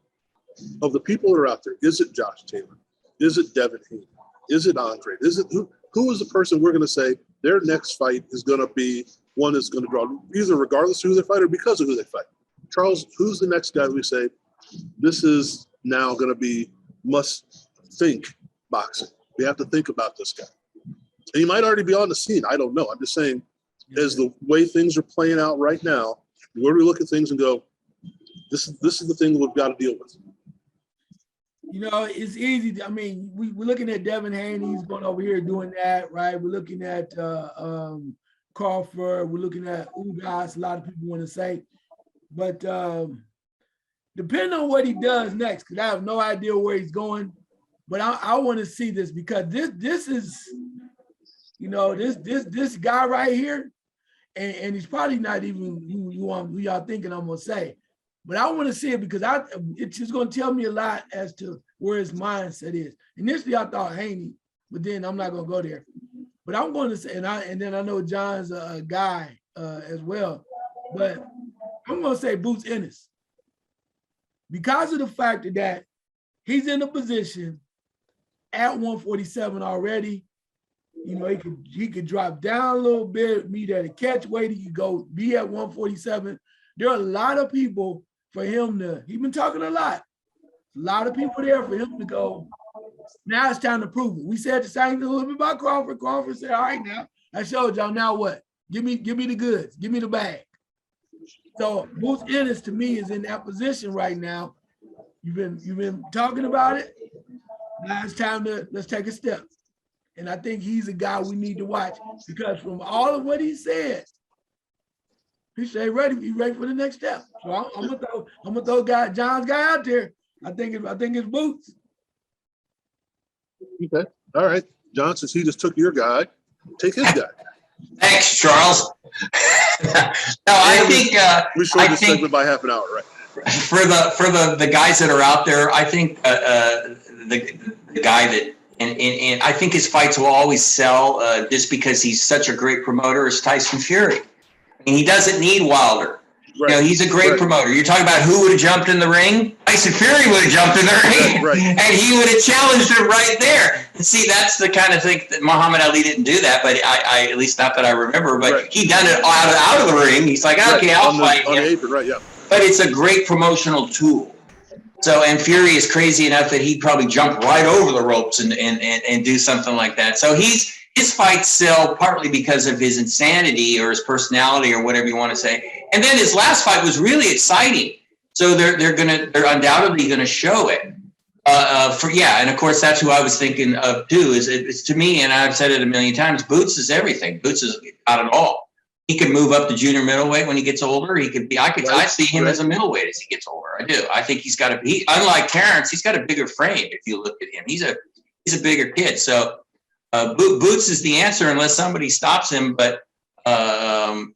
Of the people that are out there, is it Josh Taylor? Is it Devin Haney? Is it Andre? Is it who is the person we're going to say their next fight is going to be one that's going to draw, either regardless of who they fight or because of who they fight? Charles, who's the next guy that we say this is now going to be must think boxing? We have to think about this guy. And he might already be on the scene. I don't know. I'm just saying, as the way things are playing out right now, where do we look at things and go, this is the thing that we've got to deal with? You know, it's easy. I mean, we're looking at Devin Haney. He's going over here doing that, right? We're looking at Crawford. We're looking at Ugas. A lot of people want to say. But depending on what he does next, because I have no idea where he's going, but I want to see this because this is, you know, this guy right here, and he's probably not even who y'all thinking I'm going to say. But I want to see it because it's just going to tell me a lot as to where his mindset is. Initially, I thought Haney, but then I'm not going to go there. But I'm going to say, and then I know John's a guy as well, but I'm going to say Boots Ennis because of the fact that he's in a position at 147 already. You know, he could drop down a little bit, meet at a catch weight. He could go be at 147. There are a lot of people for him to, he's been talking a lot of people there for him to go, now it's time to prove it. We said the same thing a little bit about Crawford. Crawford said, all right, now, I showed y'all, now what? Give me the goods, give me the bag. So Boots Ennis to me is in that position right now. You've been talking about it. Now it's time let's take a step. And I think he's a guy we need to watch because from all of what he said, he said he's ready for the next step. So I'm gonna throw John's guy out there. I think it's Boots. Okay. All right. John, since he just took your guy, take his guy. Thanks, Charles. No, I think we shortened this segment by half an hour, right? For the guys that are out there, I think the guy that and I think his fights will always sell just because he's such a great promoter is Tyson Fury. And he doesn't need Wilder. Right. You know, he's a great promoter. You're talking about who would have jumped in the ring? Tyson Fury would have jumped in the ring. Right. And he would have challenged him right there. And see, that's the kind of thing that Muhammad Ali didn't do that, but I at least not that I remember, but he done it out of the ring. He's like, okay, I'll fight him. Apron, right, yeah. But it's a great promotional tool. So, and Fury is crazy enough that he'd probably jump right over the ropes and do something like that. So his fights sell partly because of his insanity or his personality or whatever you want to say. And then his last fight was really exciting. So they're undoubtedly gonna show it. And of course that's who I was thinking of too. Is to me, and I've said it a million times, Boots is everything. Boots is got it all. He could move up to junior middleweight when he gets older. He could be. I see him as a middleweight as he gets older. I do. I think he's got to be. Unlike Terence, he's got a bigger frame. If you look at him, he's a bigger kid. So Boots is the answer unless somebody stops him. But right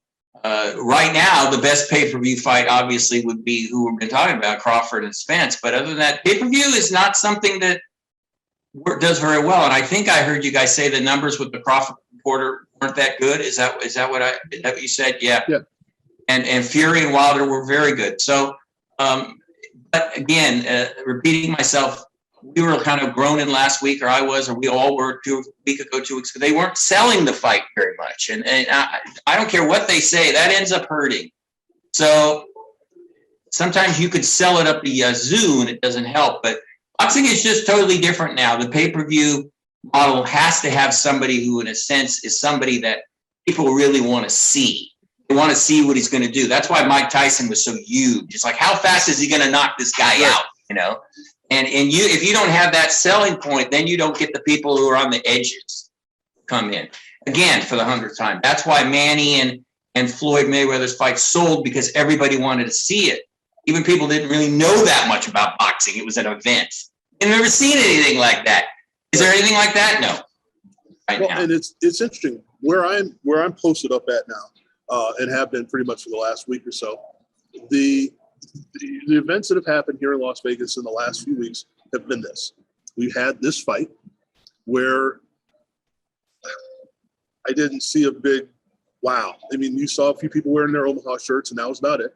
now, the best pay-per-view fight obviously would be who we've been talking about, Crawford and Spence. But other than that, pay-per-view is not something that does very well. And I think I heard you guys say the numbers with the Crawford reporter weren't that good. Is that what you said? Yeah. And Fury and Wilder were very good. So, but again, repeating myself, we were kind of groaning last week, or I was, or we all were 2 weeks ago, 2 weeks ago. They weren't selling the fight very much. And I don't care what they say, that ends up hurting. So sometimes you could sell it up the yazoo and it doesn't help. But boxing is just totally different now. The pay-per-view model has to have somebody who, in a sense, is somebody that people really want to see. They want to see what he's going to do. That's why Mike Tyson was so huge. It's like, how fast is he going to knock this guy out? You know, and you, if you don't have that selling point, then you don't get the people who are on the edges come in again for the 100th time. That's why Manny and Floyd Mayweather's fight sold, because everybody wanted to see it. Even people didn't really know that much about boxing. It was an event. I've never seen anything like that. Is there anything like that? No. And it's interesting where I'm posted up at now, and have been pretty much for the last week or so. The events that have happened here in Las Vegas in the last few weeks have been this. We've had this fight where I didn't see a big wow. I mean, you saw a few people wearing their Omaha shirts, and that was about it.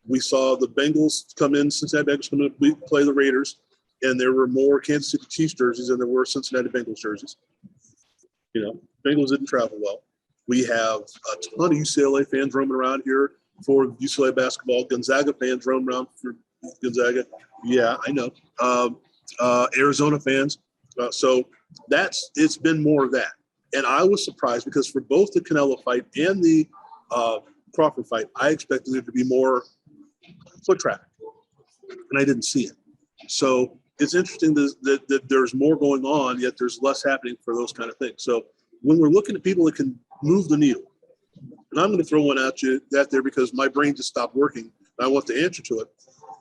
We saw the Bengals come in, Cincinnati Bengals come in, play the Raiders, and there were more Kansas City Chiefs jerseys than there were Cincinnati Bengals jerseys. You know, Bengals didn't travel well. We have a ton of UCLA fans roaming around here for UCLA basketball. Gonzaga fans roaming around for Gonzaga. Yeah, I know. Arizona fans. So it's been more of that. And I was surprised because for both the Canelo fight and the Crawford fight, I expected there to be more foot traffic, and I didn't see it. So it's interesting that there's more going on, yet there's less happening for those kind of things. So when we're looking at people that can move the needle, and I'm going to throw one at you that there because my brain just stopped working, and I want the answer to it.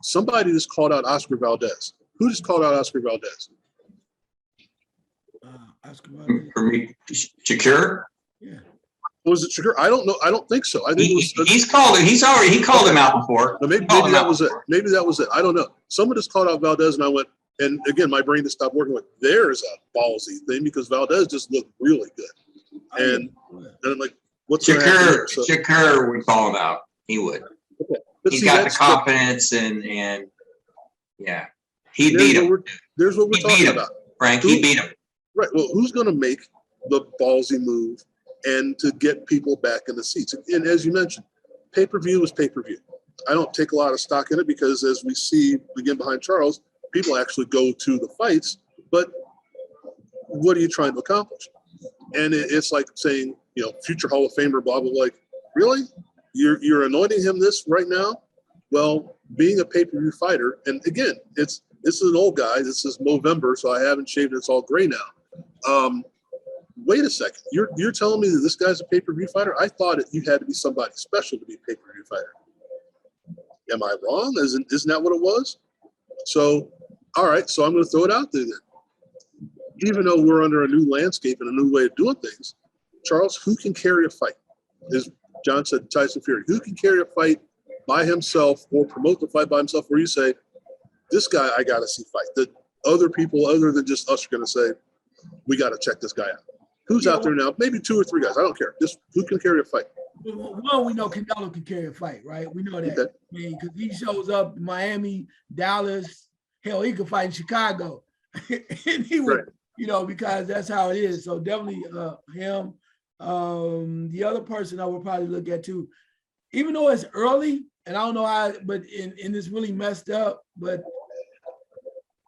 Somebody just called out Oscar Valdez. Who just called out Oscar Valdez? Oscar Valdez. For me, Shakur? Yeah. Was it Shakur? I don't know. I don't think so. I think he called him out before. Maybe that was it. Maybe that was it. I don't know. Someone just called out Valdez, and I went, and again, my brain just stopped working. There's a ballsy thing because Valdez just looked really good. And I'm like, what's going to happen here? So, Shakur would call him out. He would. Okay. He's got the confidence and yeah, he beat him. There's what we're talking about. Frank, he beat him. Right. Well, who's going to make the ballsy move and to get people back in the seats? And as you mentioned, pay-per-view is pay-per-view. I don't take a lot of stock in it because as we see again behind Charles, people actually go to the fights, but what are you trying to accomplish? And it's like saying, you know, future Hall of Famer, blah, blah, blah. Like, really? You're anointing him this right now? Well, being a pay-per-view fighter, and again, this is an old guy. This is Movember, so I haven't shaved. It's all gray now. Wait a second. You're telling me that this guy's a pay-per-view fighter? I thought you had to be somebody special to be a pay-per-view fighter. Am I wrong? Isn't that what it was? So, all right. So I'm going to throw it out there then. Even though we're under a new landscape and a new way of doing things, Charles, who can carry a fight? As John said, Tyson Fury. Who can carry a fight by himself or promote the fight by himself where you say, this guy I got to see fight? That other people other than just us are going to say, we got to check this guy out. Who's out there now? Maybe 2 or 3 guys. I don't care. Just who can carry a fight? One, we know Canelo can carry a fight, right? We know that. Okay. I mean, because he shows up in Miami, Dallas, hell, he could fight in Chicago. And he would, right. You know, because that's how it is. So definitely him. The other person I would probably look at too, even though it's early, and I don't know how, but and it's really messed up, but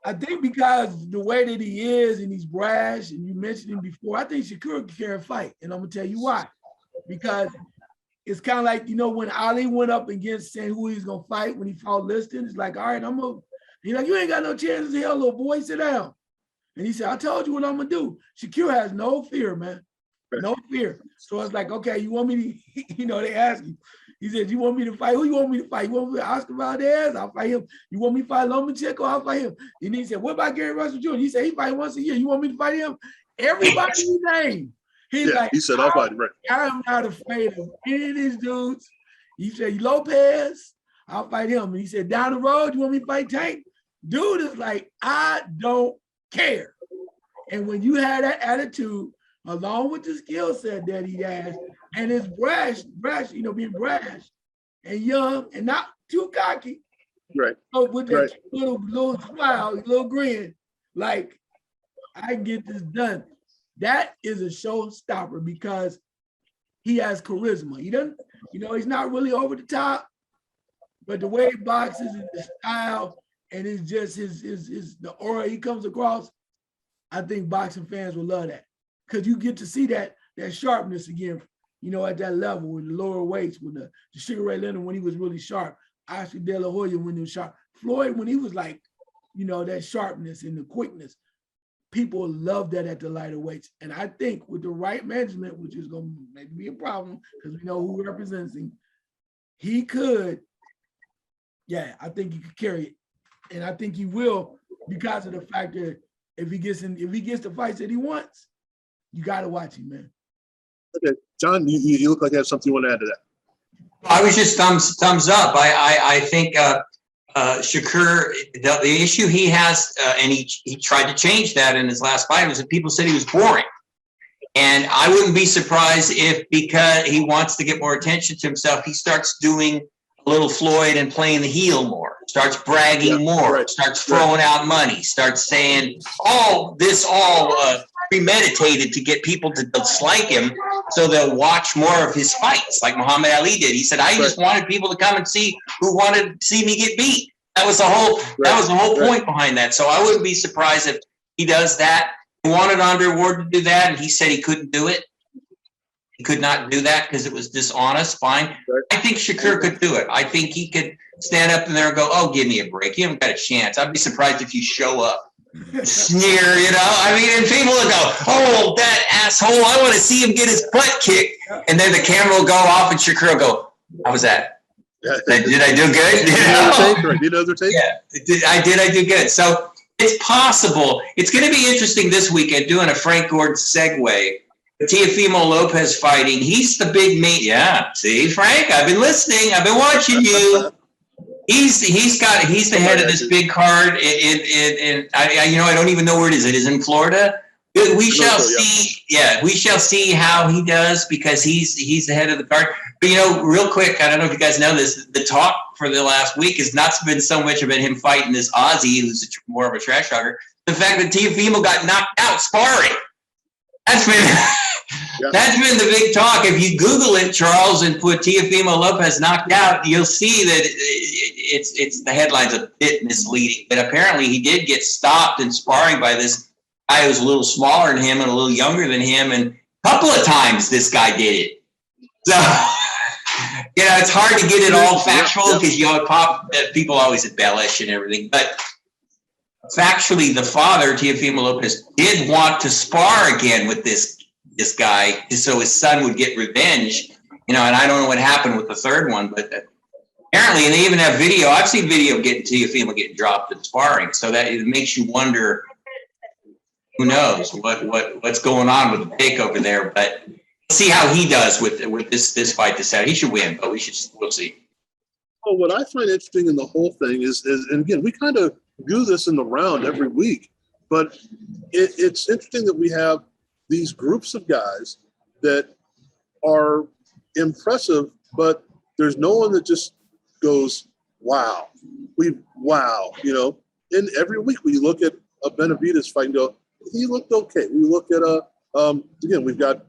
I think because the way that he is and he's brash, and you mentioned him before, I think Shakur can carry a fight. And I'm going to tell you why. Because it's kind of like, you know, when Ali went up against saying who he's going to fight when he fought Liston, it's like, all right, he's like, you ain't got no chance in hell, little boy, sit down. And he said, I told you what I'm going to do. Shakur has no fear, man. No fear. So it's like, okay, you want me to, you know, they ask you. He said, you want me to fight? Who you want me to fight? You want me to Oscar Valdez? I'll fight him. You want me to fight Lomachenko? I'll fight him. And he said, what about Gary Russell Jr.? He said, he fight once a year. You want me to fight him? Everybody you name. He's like, he said, I'll fight him. Right. I'm not afraid of any of these dudes. He said, Lopez, I'll fight him. And he said, down the road, you want me to fight Tank? Dude is like, I don't care. And when you had that attitude, along with the skill set that he has, and his brash, you know, being brash and young and not too cocky. Right. So with that little smile, little grin, Like, I get this done. That is a showstopper because he has charisma. He doesn't, he's not really over the top, but the way he boxes and the style and it's just the aura he comes across, I think boxing fans will love that. Because you get to see that sharpness again, at that level with the lower weights, with the Sugar Ray Leonard when he was really sharp, Oscar De La Hoya when he was sharp, Floyd when he was like, that sharpness and the quickness. People love that at the lighter weights. And I think with the right management, which is going to maybe be a problem because we know who represents him, he could, I think he could carry it. And I think he will because of the fact that if he gets the fights that he wants, you got to watch him, man. Okay, John, you look like you have something you want to add to that. I was just thumbs up. I think Shakur, the issue he has, and he tried to change that in his last fight, was that people said he was boring. And I wouldn't be surprised if, because he wants to get more attention to himself, he starts doing a little Floyd and playing the heel more, starts bragging more, starts throwing out money, starts saying, this premeditated to get people to dislike him so they'll watch more of his fights like Muhammad Ali did. He said, I just wanted people to come and see who wanted to see me get beat. That was the whole point behind that. So I wouldn't be surprised if he does that. He wanted Andre Ward to do that, and he said he couldn't do it. He could not do that because it was dishonest. Fine. I think Shakur could do it. I think he could stand up in there and go, give me a break. You haven't got a chance. I'd be surprised if you show up. Sneer, I mean, and people will go, that asshole, I want to see him get his butt kicked. And then the camera will go off and Shakur will go, how was that? Did I do good? Yeah, I do good. So it's possible. It's going to be interesting this weekend doing a Frank Gordon segue. Teofimo Lopez fighting. He's the big meat. Yeah. See, Frank, I've been listening. I've been watching you. He's the head of this big card. I don't even know where it is. It is in Florida. We shall see. Yeah, we shall see how he does because he's the head of the card. But real quick, I don't know if you guys know this. The talk for the last week has not been so much about him fighting this Aussie, who's more of a trash talker. The fact that Teofimo got knocked out sparring. That's been the big talk. If you Google it, Charles, and put Teofimo Lopez knocked out, you'll see that it's the headline's a bit misleading. But apparently he did get stopped in sparring by this guy who's a little smaller than him and a little younger than him. And a couple of times this guy did it. So, it's hard to get it all factual because people always embellish and everything. But factually, the father, Teofimo Lopez, did want to spar again with this guy so his son would get revenge. And I don't know what happened with the third one, but apparently, and they even have video. I've seen video of Teofimo getting dropped in sparring. So that it makes you wonder, who knows what's going on with the pick over there. But see how he does with this fight this Saturday. He should win, but we'll see. Well, what I find interesting in the whole thing is and again, we kind of do this in the round every week, but it's interesting that we have these groups of guys that are impressive, but there's no one that just goes, wow. And every week we look at a Benavidez fight and go, he looked okay. We look at again, we've got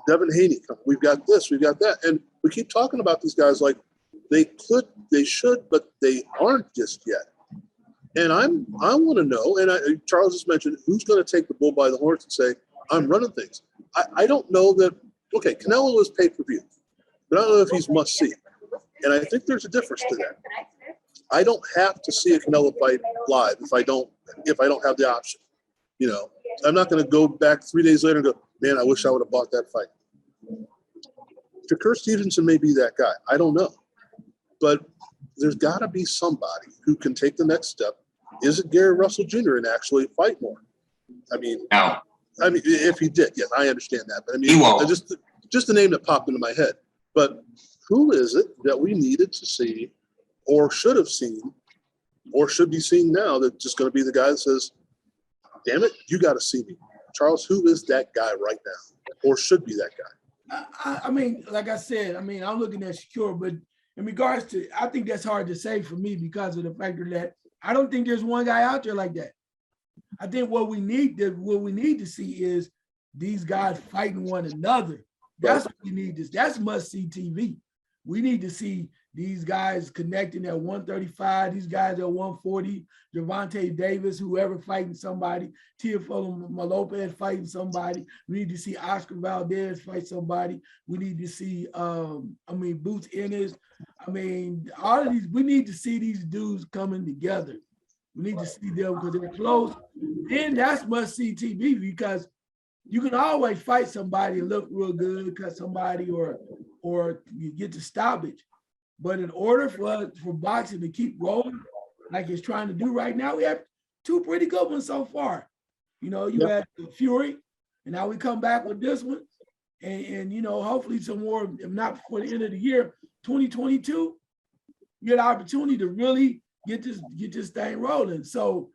Devin Haney. We've got this, we've got that. And we keep talking about these guys like they should, but they aren't just yet. And I want to know, and Charles just mentioned, who's going to take the bull by the horns and say, I'm running things. I don't know that, okay, Canelo is pay-per-view, but I don't know if he's must-see. And I think there's a difference to that. I don't have to see a Canelo fight live if I don't have the option. I'm not going to go back 3 days later and go, man, I wish I would have bought that fight. Shakur Stevenson may be that guy. I don't know. But there's got to be somebody who can take the next step. Is it Gary Russell Jr. and actually fight more? No. If he did, yes, I understand that. But he won't. Just the name that popped into my head. But who is it that we needed to see or should have seen or should be seeing now that's just going to be the guy that says, damn it, you got to see me. Charles, who is that guy right now or should be that guy? Like I said, I'm looking at Shakur, but in regards to, I think that's hard to say for me because of the factor that I don't think there's one guy out there like that. I think what we need to see is these guys fighting one another. That's what we need. That's must-see TV. We need to see these guys connecting at 135, these guys at 140, Gervonta Davis, whoever fighting somebody, Teofimo Lopez fighting somebody. We need to see Oscar Valdez fight somebody. We need to see, Boots Ennis. All of these, we need to see these dudes coming together. We need to see them because they're close. Then that's must-see TV because you can always fight somebody and look real good, cut somebody, or you get to stoppage. But in order for boxing to keep rolling, like it's trying to do right now, we have two pretty good ones so far. You had Fury, and now we come back with this one. And hopefully some more, if not before the end of the year, 2022, you get an opportunity to really get this thing rolling. So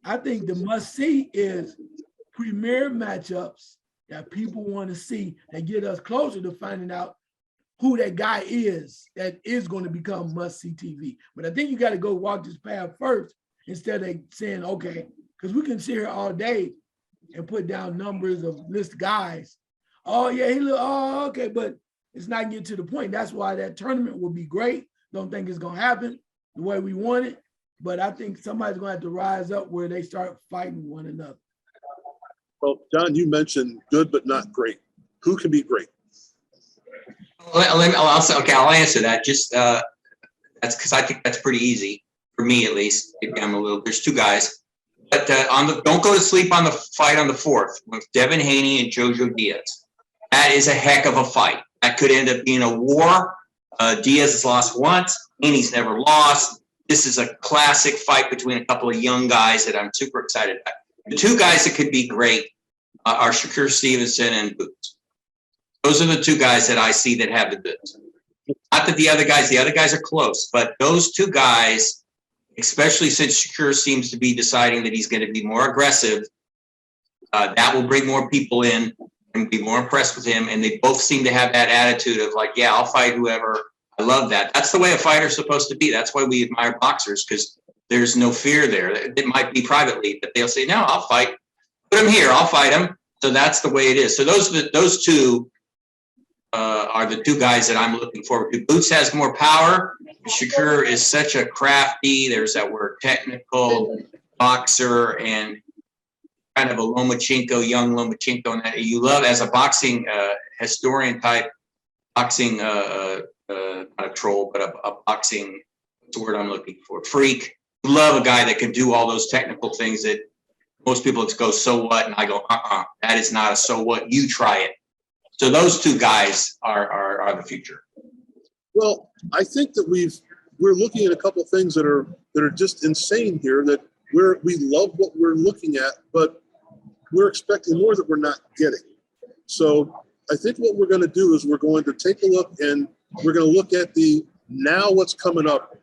I think the must-see is premier matchups that people want to see that get us closer to finding out who that guy is that is going to become must-see TV. But I think you got to go walk this path first instead of saying, okay, because we can sit here all day and put down numbers of list guys. Oh, yeah, okay, but it's not getting to the point. That's why that tournament will be great. Don't think it's going to happen the way we want it. But I think somebody's going to have to rise up where they start fighting one another. Well, John, you mentioned good but not great. Who can be great? I'll answer that. Just that's because I think that's pretty easy for me, at least. Maybe I'm there's two guys, but don't go to sleep on the fight on the 4th with Devin Haney and Jojo Diaz. That is a heck of a fight. That could end up being a war. Diaz has lost once. Haney's never lost. This is a classic fight between a couple of young guys that I'm super excited about. The two guys that could be great are Shakur Stevenson and Boots. Those are the two guys that I see that have the goods. Not that the other guys are close, but those two guys, especially since Shakur seems to be deciding that he's going to be more aggressive, that will bring more people in and be more impressed with him. And they both seem to have that attitude of like, yeah, I'll fight whoever. I love that. That's the way a fighter's supposed to be. That's why we admire boxers, because there's no fear there. It might be privately, but they'll say, no, I'll fight. Put him here. I'll fight him. So that's the way it is. So those two are the two guys that I'm looking forward to. Boots has more power. Shakur is such a crafty, there's that word, technical boxer, and kind of a young Lomachenko, and that you love as a boxing historian type, boxing, not a troll, but a boxing, what's the word I'm looking for, freak. You love a guy that can do all those technical things that most people just go, so what? And I go, that is not a so what, you try it. So those two guys are the future. Well, I think that we're looking at a couple of things that are just insane here, that we love what we're looking at, but we're expecting more that we're not getting. So I think what we're going to do is we're going to take a look, and we're going to look at now what's coming up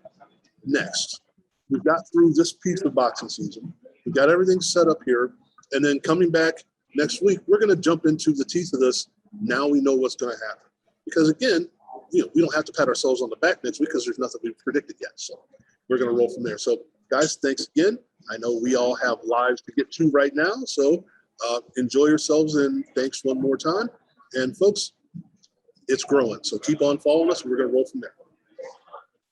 next. We've got through this piece of boxing season. We've got everything set up here. And then coming back next week, we're going to jump into the teeth of this. Now we know what's going to happen. Because again, we don't have to pat ourselves on the back next week because there's nothing we've predicted yet. So we're going to roll from there. So guys, thanks again. I know we all have lives to get to right now. So enjoy yourselves, and thanks one more time. And folks, it's growing. So keep on following us. We're going to roll from there.